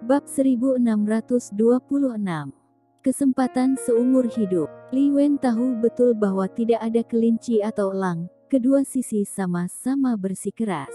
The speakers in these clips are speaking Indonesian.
Bab 1626. Kesempatan seumur hidup. Li Wen tahu betul bahwa tidak ada kelinci atau elang, kedua sisi sama-sama bersikeras.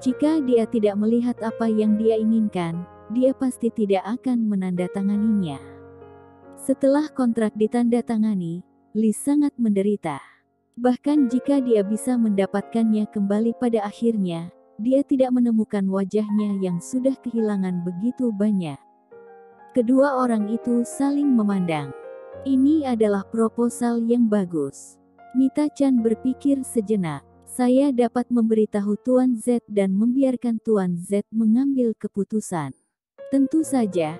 Jika dia tidak melihat apa yang dia inginkan, dia pasti tidak akan menandatanganinya. Setelah kontrak ditandatangani, Li sangat menderita. Bahkan jika dia bisa mendapatkannya kembali pada akhirnya, dia tidak menemukan wajahnya yang sudah kehilangan begitu banyak. Kedua orang itu saling memandang. Ini adalah proposal yang bagus. Mita Chan berpikir sejenak. Saya dapat memberitahu Tuan Z dan membiarkan Tuan Z mengambil keputusan. Tentu saja,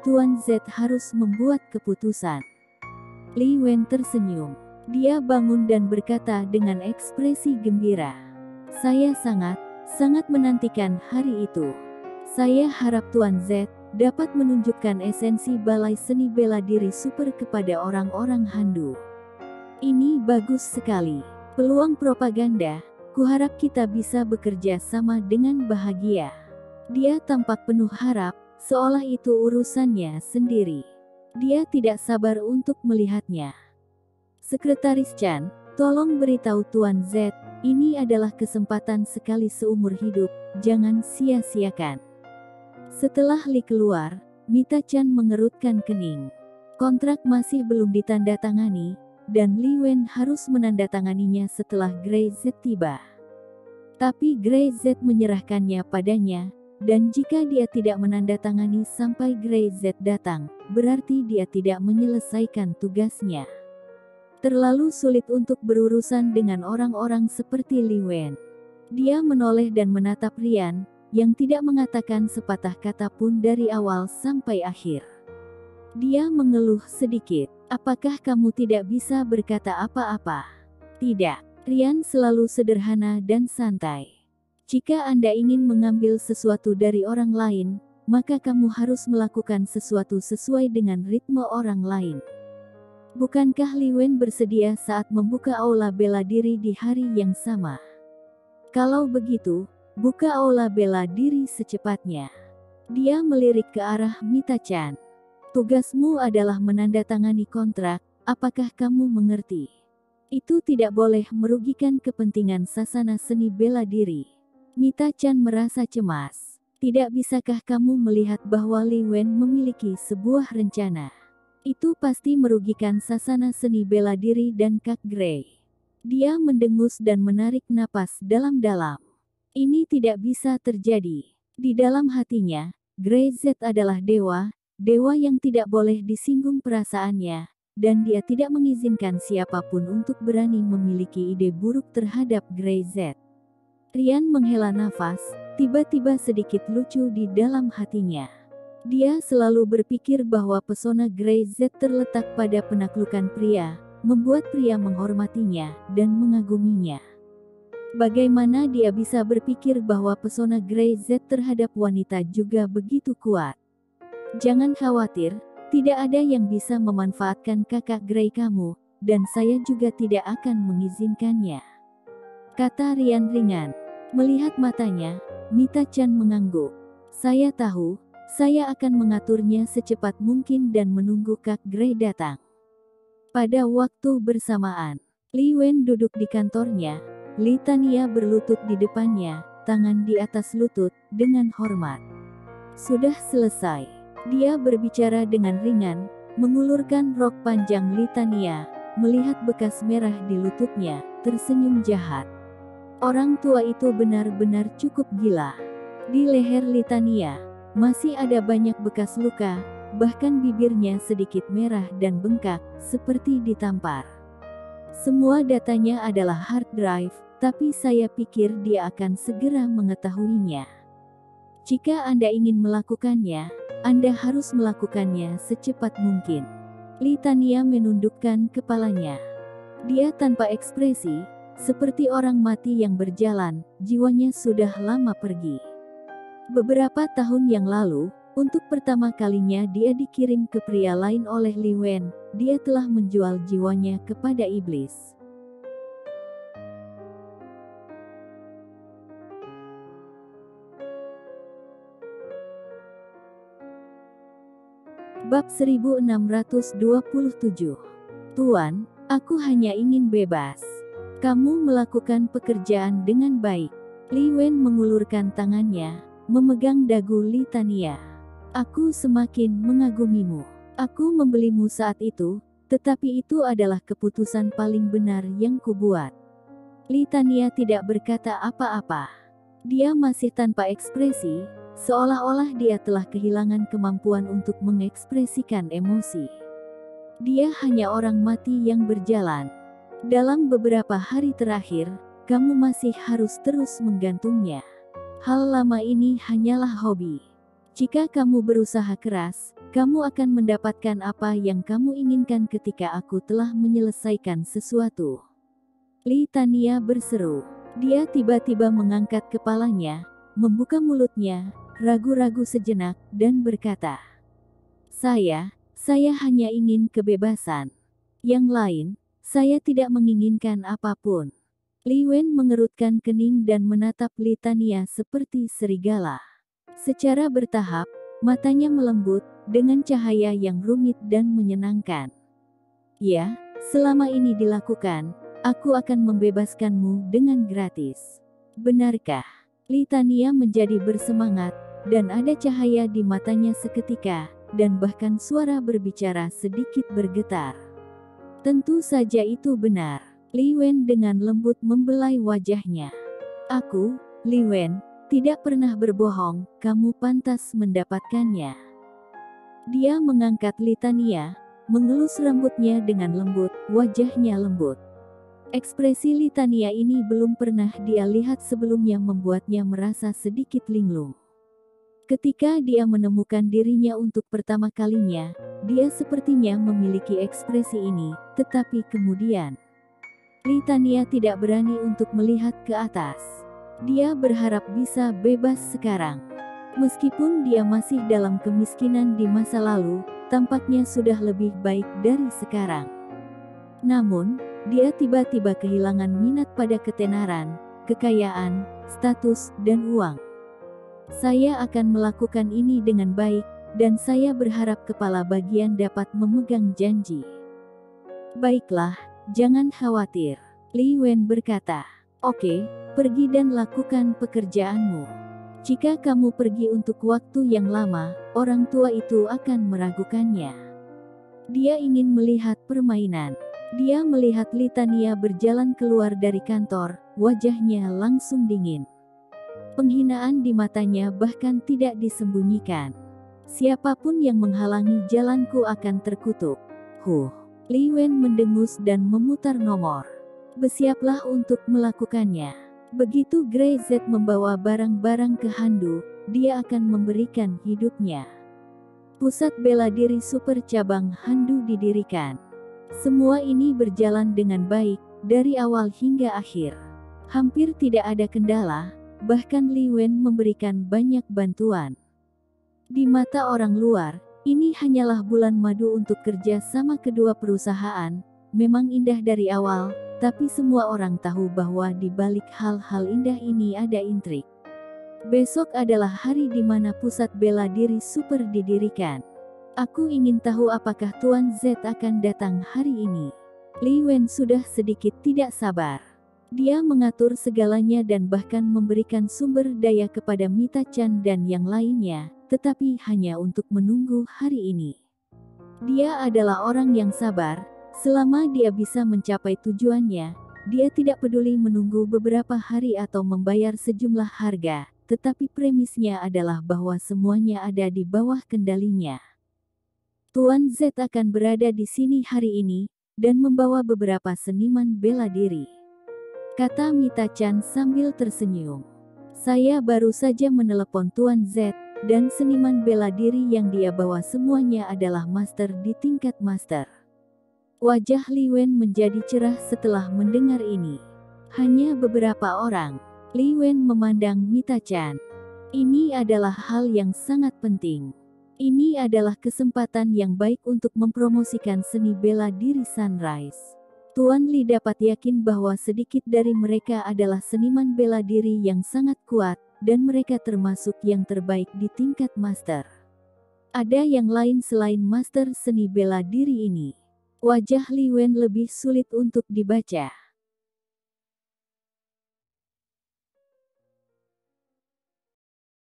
Tuan Z harus membuat keputusan. Li Wen tersenyum. Dia bangun dan berkata dengan ekspresi gembira. Saya sangat menantikan hari itu. Saya harap Tuan Z dapat menunjukkan esensi balai seni bela diri super kepada orang-orang Handu. Ini bagus sekali. Peluang propaganda. Kuharap kita bisa bekerja sama dengan bahagia. Dia tampak penuh harap, seolah itu urusannya sendiri. Dia tidak sabar untuk melihatnya. Sekretaris Chan, tolong beritahu Tuan Z, ini adalah kesempatan sekali seumur hidup, jangan sia-siakan. Setelah Li keluar, Mita Chan mengerutkan kening. Kontrak masih belum ditandatangani, dan Li Wen harus menandatanganinya setelah Grey Z tiba. Tapi Grey Z menyerahkannya padanya, dan jika dia tidak menandatangani sampai Grey Z datang, berarti dia tidak menyelesaikan tugasnya. Terlalu sulit untuk berurusan dengan orang-orang seperti Li Wen. Dia menoleh dan menatap Rian, yang tidak mengatakan sepatah kata pun dari awal sampai akhir. Dia mengeluh sedikit. Apakah kamu tidak bisa berkata apa-apa? Tidak. Rian selalu sederhana dan santai. Jika Anda ingin mengambil sesuatu dari orang lain, maka kamu harus melakukan sesuatu sesuai dengan ritme orang lain. Bukankah Li Wen bersedia saat membuka aula bela diri di hari yang sama? Kalau begitu, buka aula bela diri secepatnya. Dia melirik ke arah Mita Chan. Tugasmu adalah menandatangani kontrak, apakah kamu mengerti? Itu tidak boleh merugikan kepentingan sasana seni bela diri. Mita Chan merasa cemas. Tidak bisakah kamu melihat bahwa Li Wen memiliki sebuah rencana? Itu pasti merugikan sasana seni bela diri dan Kak Grey. Dia mendengus dan menarik napas dalam-dalam. Ini tidak bisa terjadi. Di dalam hatinya, Grey Z adalah dewa yang tidak boleh disinggung perasaannya, dan dia tidak mengizinkan siapapun untuk berani memiliki ide buruk terhadap Grey Z. Rian menghela nafas, tiba-tiba sedikit lucu di dalam hatinya. Dia selalu berpikir bahwa pesona Grey Z terletak pada penaklukan pria, membuat pria menghormatinya dan mengaguminya. Bagaimana dia bisa berpikir bahwa pesona Grey Z terhadap wanita juga begitu kuat? Jangan khawatir, tidak ada yang bisa memanfaatkan kakak Grey kamu, dan saya juga tidak akan mengizinkannya. Kata Rian ringan. Melihat matanya, Mita Chan mengangguk. Saya tahu, saya akan mengaturnya secepat mungkin dan menunggu Kak Grey datang. Pada waktu bersamaan, Li Wen duduk di kantornya. Li Tania berlutut di depannya, tangan di atas lutut, dengan hormat. Sudah selesai. Dia berbicara dengan ringan, mengulurkan rok panjang Li Tania, melihat bekas merah di lututnya, tersenyum jahat. Orang tua itu benar-benar cukup gila. Di leher Li Tania, masih ada banyak bekas luka, bahkan bibirnya sedikit merah dan bengkak, seperti ditampar. Semua datanya adalah hard drive, tapi saya pikir dia akan segera mengetahuinya. Jika Anda ingin melakukannya, Anda harus melakukannya secepat mungkin. Li Tania menundukkan kepalanya. Dia tanpa ekspresi, seperti orang mati yang berjalan, jiwanya sudah lama pergi. Beberapa tahun yang lalu, untuk pertama kalinya dia dikirim ke pria lain oleh Li Wen, dia telah menjual jiwanya kepada iblis. Bab 1627. Tuan, aku hanya ingin bebas. Kamu melakukan pekerjaan dengan baik. Li Wen mengulurkan tangannya, memegang dagu Li Tania. Aku semakin mengagumimu. Aku membelimu saat itu, tetapi itu adalah keputusan paling benar yang kubuat. Li Tania tidak berkata apa-apa. Dia masih tanpa ekspresi, seolah-olah dia telah kehilangan kemampuan untuk mengekspresikan emosi. Dia hanya orang mati yang berjalan. Dalam beberapa hari terakhir, kamu masih harus terus menggantungnya. Hal lama ini hanyalah hobi. Jika kamu berusaha keras, kamu akan mendapatkan apa yang kamu inginkan ketika aku telah menyelesaikan sesuatu. Li Tania berseru. Dia tiba-tiba mengangkat kepalanya, membuka mulutnya, ragu-ragu sejenak, dan berkata, Saya hanya ingin kebebasan. Yang lain, saya tidak menginginkan apapun. Li Wen mengerutkan kening dan menatap Li Tania seperti serigala. Secara bertahap, matanya melembut, dengan cahaya yang rumit dan menyenangkan. Ya, selama ini dilakukan, aku akan membebaskanmu dengan gratis. Benarkah? Li Tania menjadi bersemangat, dan ada cahaya di matanya seketika, dan bahkan suara berbicara sedikit bergetar. Tentu saja itu benar. Li Wen dengan lembut membelai wajahnya. Aku, Li Wen, tidak pernah berbohong, kamu pantas mendapatkannya. Dia mengangkat Li Tania, mengelus rambutnya dengan lembut, wajahnya lembut. Ekspresi Li Tania ini belum pernah dia lihat sebelumnya membuatnya merasa sedikit linglung. Ketika dia menemukan dirinya untuk pertama kalinya, dia sepertinya memiliki ekspresi ini, tetapi kemudian, Li Tania tidak berani untuk melihat ke atas. Dia berharap bisa bebas sekarang. Meskipun dia masih dalam kemiskinan di masa lalu, tampaknya sudah lebih baik dari sekarang. Namun, dia tiba-tiba kehilangan minat pada ketenaran, kekayaan, status, dan uang. Saya akan melakukan ini dengan baik, dan saya berharap kepala bagian dapat memegang janji. Baiklah, jangan khawatir. Li Wen berkata, Oke, pergi dan lakukan pekerjaanmu. Jika kamu pergi untuk waktu yang lama, orang tua itu akan meragukannya. Dia ingin melihat permainan. Dia melihat Li Tania berjalan keluar dari kantor, wajahnya langsung dingin. Penghinaan di matanya bahkan tidak disembunyikan. Siapapun yang menghalangi jalanku akan terkutuk. Li Wen mendengus dan memutar nomor. Bersiaplah untuk melakukannya. Begitu Grey Z membawa barang-barang ke Handu, dia akan memberikan hidupnya. Pusat bela diri super cabang Handu didirikan. Semua ini berjalan dengan baik, dari awal hingga akhir. Hampir tidak ada kendala, bahkan Li Wen memberikan banyak bantuan. Di mata orang luar, ini hanyalah bulan madu untuk kerja sama kedua perusahaan, memang indah dari awal, tapi semua orang tahu bahwa di balik hal-hal indah ini ada intrik. Besok adalah hari di mana pusat bela diri super didirikan. Aku ingin tahu apakah Tuan Z akan datang hari ini. Li Wen sudah sedikit tidak sabar. Dia mengatur segalanya dan bahkan memberikan sumber daya kepada Mita Chan dan yang lainnya, tetapi hanya untuk menunggu hari ini. Dia adalah orang yang sabar. Selama dia bisa mencapai tujuannya, dia tidak peduli menunggu beberapa hari atau membayar sejumlah harga, tetapi premisnya adalah bahwa semuanya ada di bawah kendalinya. Tuan Z akan berada di sini hari ini, dan membawa beberapa seniman bela diri. Kata Mita Chan sambil tersenyum. Saya baru saja menelepon Tuan Z, dan seniman bela diri yang dia bawa semuanya adalah master di tingkat master. Wajah Li Wen menjadi cerah setelah mendengar ini. Hanya beberapa orang. Li Wen memandang Mita Chan. Ini adalah hal yang sangat penting. Ini adalah kesempatan yang baik untuk mempromosikan seni bela diri Sunrise. Tuan Li dapat yakin bahwa sedikit dari mereka adalah seniman bela diri yang sangat kuat, dan mereka termasuk yang terbaik di tingkat master. Ada yang lain selain master seni bela diri ini. Wajah Li Wen lebih sulit untuk dibaca.